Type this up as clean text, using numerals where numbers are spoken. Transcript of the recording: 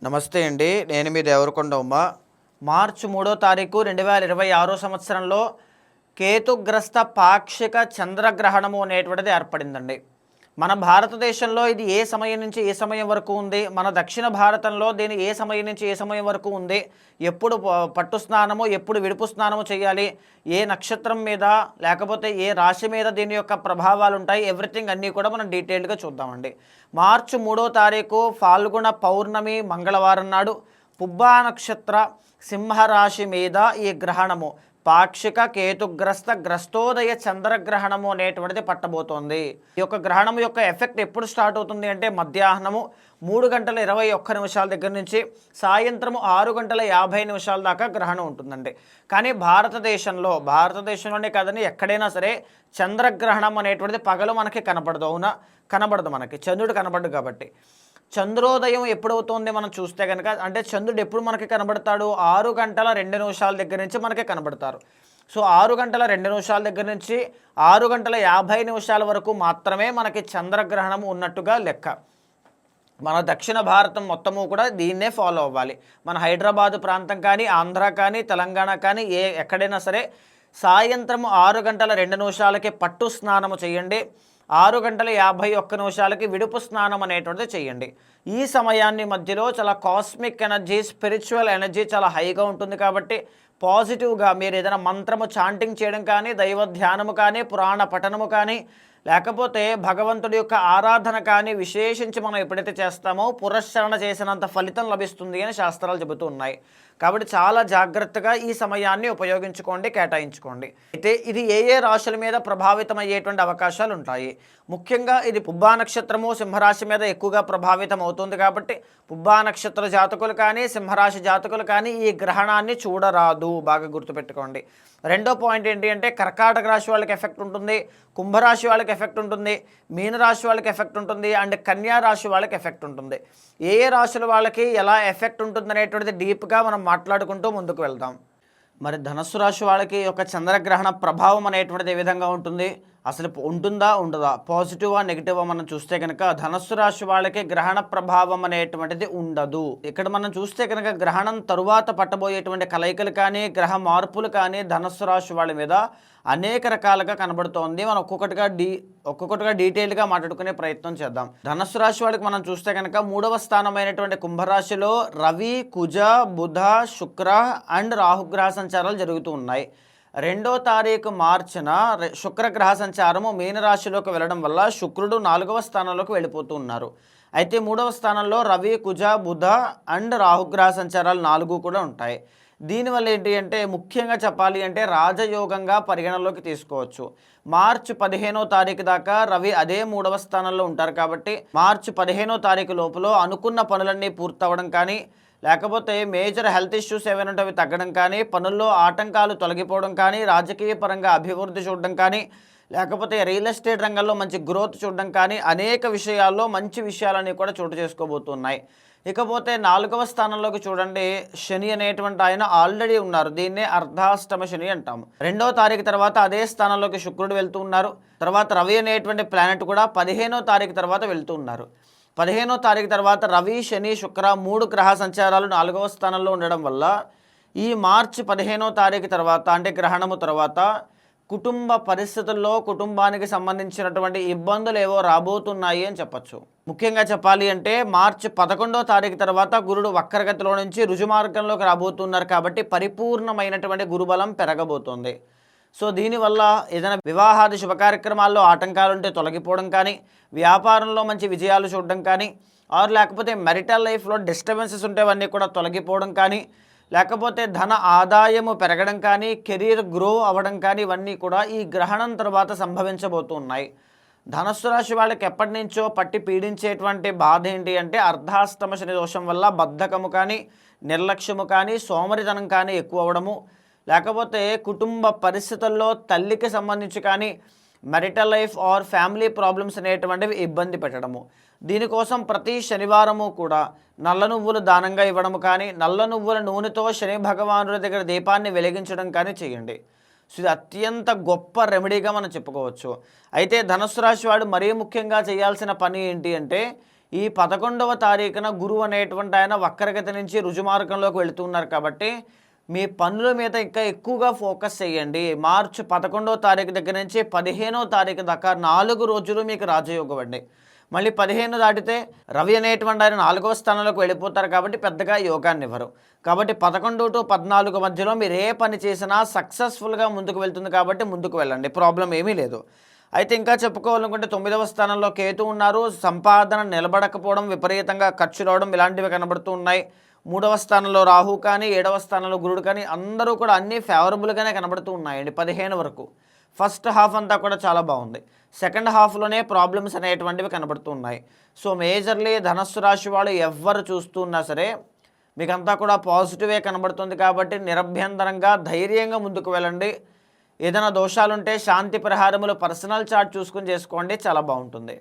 నమస్తే అండి. నేను మీ దేవరకొండ ఉమ్మ. మార్చి 3వ తారీఖు 2026 సంవత్సరంలో కేతుగ్రస్త పాక్షిక చంద్రగ్రహణము అనేటువంటిది ఏర్పడిందండి. మన భారతదేశంలో ఇది ఏ సమయం నుంచి ఏ సమయం వరకు ఉంది, మన దక్షిణ భారతంలో దీని ఏ సమయం నుంచి ఏ సమయం వరకు ఉంది, ఎప్పుడు పట్టు స్నానము ఎప్పుడు విడుపు స్నానము చేయాలి, ఏ నక్షత్రం మీద లేకపోతే ఏ రాశి మీద దీని యొక్క ప్రభావాలు ఉంటాయి, ఎవ్రీథింగ్ అన్నీ కూడా మనం డీటెయిల్డ్గా చూద్దామండి. మార్చి 3వ తారీఖు ఫాల్గుణ పౌర్ణమి మంగళవారం నాడు పుబ్బా నక్షత్ర సింహరాశి మీద ఈ గ్రహణము పాక్షిక కేతుగ్రస్త గ్రస్తోదయ చంద్రగ్రహణము అనేటువంటిది పట్టబోతోంది. ఈ యొక్క గ్రహణం యొక్క ఎఫెక్ట్ ఎప్పుడు స్టార్ట్ అవుతుంది అంటే మధ్యాహ్నము 3:21 దగ్గర నుంచి సాయంత్రము 6:50 దాకా గ్రహణం ఉంటుందండి. కానీ భారతదేశంలోనే కాదని ఎక్కడైనా సరే చంద్రగ్రహణం అనేటువంటిది పగలు మనకి కనపడదు. అవునా? కనబడదు. మనకి చంద్రుడు కనబడదు. కాబట్టి చంద్రోదయం ఎప్పుడవుతుంది మనం చూస్తే కనుక, అంటే చంద్రుడు ఎప్పుడు మనకి కనబడతాడు? 6:02 దగ్గర నుంచి మనకి కనబడతారు. సో 6:02 దగ్గర నుంచి 6:50 వరకు మాత్రమే మనకి చంద్రగ్రహణం ఉన్నట్టుగా లెక్క. మన దక్షిణ భారతం మొత్తము కూడా దీన్నే ఫాలో అవ్వాలి. మన హైదరాబాదు ప్రాంతం కానీ, ఆంధ్ర కానీ, తెలంగాణ కానీ ఎక్కడైనా సరే సాయంత్రం 6:02 పట్టు స్నానము చేయండి. 6:51 విడుపు స్నానం అనేటువంటిది చేయండి. ఈ సమయాన్ని మధ్యలో చాలా కాస్మిక్ ఎనర్జీ, స్పిరిచువల్ ఎనర్జీ చాలా హైగా ఉంటుంది. కాబట్టి పాజిటివ్గా మీరు ఏదైనా మంత్రము చాంటింగ్ చేయడం కానీ, దైవ ధ్యానము కానీ, పురాణ పఠనము కానీ, లేకపోతే భగవంతుడి యొక్క ఆరాధన కానీ విశేషించి మనం ఎప్పుడైతే చేస్తామో పురస్చరణ చేసినంత ఫలితం లభిస్తుంది అని శాస్త్రాలు చెబుతూ ఉన్నాయి. కాబట్టి చాలా జాగ్రత్తగా ఈ సమయాన్ని ఉపయోగించుకోండి, కేటాయించుకోండి. అయితే ఇది ఏ ఏ రాశుల మీద ప్రభావితం అయ్యేటువంటి అవకాశాలు ఉంటాయి? ముఖ్యంగా ఇది పుబ్బా నక్షత్రము సింహరాశి మీద ఎక్కువగా ప్రభావితం అవుతుంది. కాబట్టి పుబ్బా నక్షత్ర జాతకులు కానీ, సింహరాశి జాతకులు కానీ ఈ గ్రహణాన్ని చూడరాదు. బాగా గుర్తుపెట్టుకోండి. రెండో పాయింట్ ఏంటి అంటే కర్కాటక రాశి వాళ్ళకి ఎఫెక్ట్ ఉంటుంది, కుంభరాశి వాళ్ళకి ఎఫెక్ట్ ఉంటుంది, మీనరాశి వాళ్ళకి ఎఫెక్ట్ ఉంటుంది, అండ్ కన్యా రాశి వాళ్ళకి ఎఫెక్ట్ ఉంటుంది. ఏ ఏ రాశుల వాళ్ళకి ఎలా ఎఫెక్ట్ ఉంటుంది అనేటువంటిది డీప్గా మనం మాట్లాడుకుంటూ ముందుకు వెళ్దాం. మరి ధనస్సు రాశి వాళ్ళకి ఒక చంద్రగ్రహణ ప్రభావం అనేటువంటిది ఏ విధంగా ఉంటుంది? అసలు ఉంటుందా ఉండదా? పాజిటివా నెగిటివా మనం చూస్తే కనుక ధనస్సు రాశి వాళ్ళకి గ్రహణ ప్రభావం అనేటువంటిది ఉండదు. ఇక్కడ మనం చూస్తే కనుక గ్రహణం తరువాత పట్టబోయేటువంటి కలయికలు కానీ, గ్రహ మార్పులు కానీ ధనస్సు రాశి వాళ్ళ మీద అనేక రకాలుగా కనబడుతోంది. మనం ఒక్కొక్కటిగా డీటెయిల్గా మాట్లాడుకునే ప్రయత్నం చేద్దాం. ధనస్సు రాశి వాళ్ళకి మనం చూస్తే కనుక 3వ స్థానమైనటువంటి కుంభరాశిలో రవి, కుజ, బుధ, శుక్ర అండ్ రాహుగ్రహ సంచారాలు జరుగుతూ ఉన్నాయి. 2వ తారీఖు మార్చిన శుక్రగ్రహ సంచారము మీనరాశిలోకి వెళ్ళడం వల్ల శుక్రుడు 4వ స్థానంలోకి వెళ్ళిపోతూ ఉన్నారు. అయితే 3వ స్థానంలో రవి, కుజ, బుధ అండ్ రాహుగ్రహ సంచారాలు 4 కూడా ఉంటాయి. దీనివల్ల ఏంటి అంటే ముఖ్యంగా చెప్పాలి అంటే రాజయోగంగా పరిగణలోకి తీసుకోవచ్చు. మార్చి 15వ తారీఖు దాకా రవి అదే 3వ స్థానంలో ఉంటారు. కాబట్టి మార్చి 15వ తారీఖు లోపల అనుకున్న పనులన్నీ పూర్తవడం కానీ, లేకపోతే మేజర్ హెల్త్ ఇష్యూస్ ఏమైనా ఉంటే అవి తగ్గడం కానీ, పనుల్లో ఆటంకాలు తొలగిపోవడం కానీ, రాజకీయ పరంగా అభివృద్ధి చూడడం కానీ, లేకపోతే రియల్ ఎస్టేట్ రంగంలో మంచి గ్రోత్ చూడడం కానీ, అనేక విషయాల్లో మంచి విషయాలన్నీ కూడా చోటు చేసుకోబోతున్నాయి. ఇకపోతే 4వ స్థానంలోకి చూడండి, శని అనేటువంటి ఆయన ఆల్రెడీ ఉన్నారు. దీన్నే అర్ధాష్టమ శని అంటాము. 2వ తారీఖు తర్వాత అదే స్థానంలోకి శుక్రుడు వెళ్తూ ఉన్నారు. తర్వాత రవి అనేటువంటి ప్లానెట్ కూడా 15వ తారీఖు తర్వాత వెళ్తూ ఉన్నారు. 15వ తారీఖు తర్వాత రవి, శని, శుక్ర 3 గ్రహ సంచారాలు 4వ స్థానంలో ఉండడం వల్ల ఈ మార్చి 15వ తారీఖు తర్వాత అంటే గ్రహణము తర్వాత కుటుంబ పరిస్థితుల్లో కుటుంబానికి సంబంధించినటువంటి ఇబ్బందులు ఏవో రాబోతున్నాయి అని చెప్పచ్చు. ముఖ్యంగా చెప్పాలి అంటే మార్చి 11వ తారీఖు తర్వాత గురుడు వక్రగతిలో నుంచి రుజుమార్గంలోకి రాబోతున్నారు. కాబట్టి పరిపూర్ణమైనటువంటి గురుబలం పెరగబోతోంది. సో దీనివల్ల ఏదైనా వివాహాది శుభ కార్యక్రమాల్లో ఆటంకాలుంటే తొలగిపోవడం కానీ, వ్యాపారంలో మంచి విజయాలు చూడడం కానీ, లేకపోతే మెరిటల్ లైఫ్లో డిస్టర్బెన్సెస్ ఉంటేవన్నీ కూడా తొలగిపోవడం కానీ, లేకపోతే ధన ఆదాయము పెరగడం కానీ, కెరీర్ గ్రో అవ్వడం కానీ, ఇవన్నీ కూడా ఈ గ్రహణం తర్వాత సంభవించబోతున్నాయి. ధనస్సు రాశి వాళ్ళకి ఎప్పటి నుంచో పట్టి పీడించేటువంటి బాధ ఏంటి అంటే అర్ధాష్టమ శని దోషం వల్ల బద్ధకము కానీ, నిర్లక్ష్యము కానీ, సోమరితనం కానీ ఎక్కువ అవ్వడము, లేకపోతే కుటుంబ పరిస్థితుల్లో తల్లికి సంబంధించి కానీ marital life or family problems అనేటువంటివి ఇబ్బంది పెట్టడము. దీనికోసం ప్రతి శనివారము కూడా నల్ల నువ్వులు దానంగా ఇవ్వడము కానీ, నల్ల నువ్వుల నూనెతో శని భగవానుడి దగ్గర దీపాన్ని వెలిగించడం కానీ చేయండి. సో ఇది అత్యంత గొప్ప రెమెడీగా మనం చెప్పుకోవచ్చు. అయితే ధనుస్సు రాశి వాడు మరీ ముఖ్యంగా చేయాల్సిన పని ఏంటి అంటే ఈ 11వ తారీఖున గురువు అనేటువంటి ఆయన వక్రగతి నుంచి రుజుమార్గంలోకి వెళుతున్నారు కాబట్టి మీ పనుల మీద ఇంకా ఎక్కువగా ఫోకస్ చేయండి. మార్చి 11వ తారీఖు దగ్గర నుంచి 15వ తారీఖు దాకా 4 రోజులు మీకు రాజయోగం అండి. మళ్ళీ 15 దాటితే రవి అనేటువంటి ఆయన 4వ స్థానంలోకి వెళ్ళిపోతారు కాబట్టి పెద్దగా యోగాన్ని ఇవ్వరు. కాబట్టి 11 టు 14 మధ్యలో మీరు ఏ పని చేసినా సక్సెస్ఫుల్గా ముందుకు వెళ్తుంది కాబట్టి ముందుకు వెళ్ళండి, ప్రాబ్లం ఏమీ లేదు. అయితే ఇంకా చెప్పుకోవాలనుకుంటే 9వ స్థానంలో కేతు ఉన్నారు. సంపాదన నిలబడకపోవడం, విపరీతంగా ఖర్చు రావడం ఇలాంటివి కనబడుతూ ఉన్నాయి. 3వ స్థానంలో రాహు కానీ 7వ స్థానంలో గురుడు కానీ అందరూ కూడా అన్నీ ఫేవరబుల్గానే కనబడుతూ ఉన్నాయండి 15 వరకు. ఫస్ట్ హాఫ్ అంతా కూడా చాలా బాగుంది. సెకండ్ హాఫ్లోనే ప్రాబ్లమ్స్ అనేటువంటివి కనబడుతూ ఉన్నాయి. సో మేజర్లీ ధనస్సు రాశి వాళ్ళు ఎవ్వరు చూస్తూ ఉన్నా సరే మీకంతా కూడా పాజిటివే కనబడుతుంది కాబట్టి నిరభ్యంతరంగా ధైర్యంగా ముందుకు వెళ్ళండి. ఏదైనా దోషాలుంటే శాంతి పరిహారములు పర్సనల్ చార్ట్ చూసుకుని చేసుకోండి, చాలా బాగుంటుంది.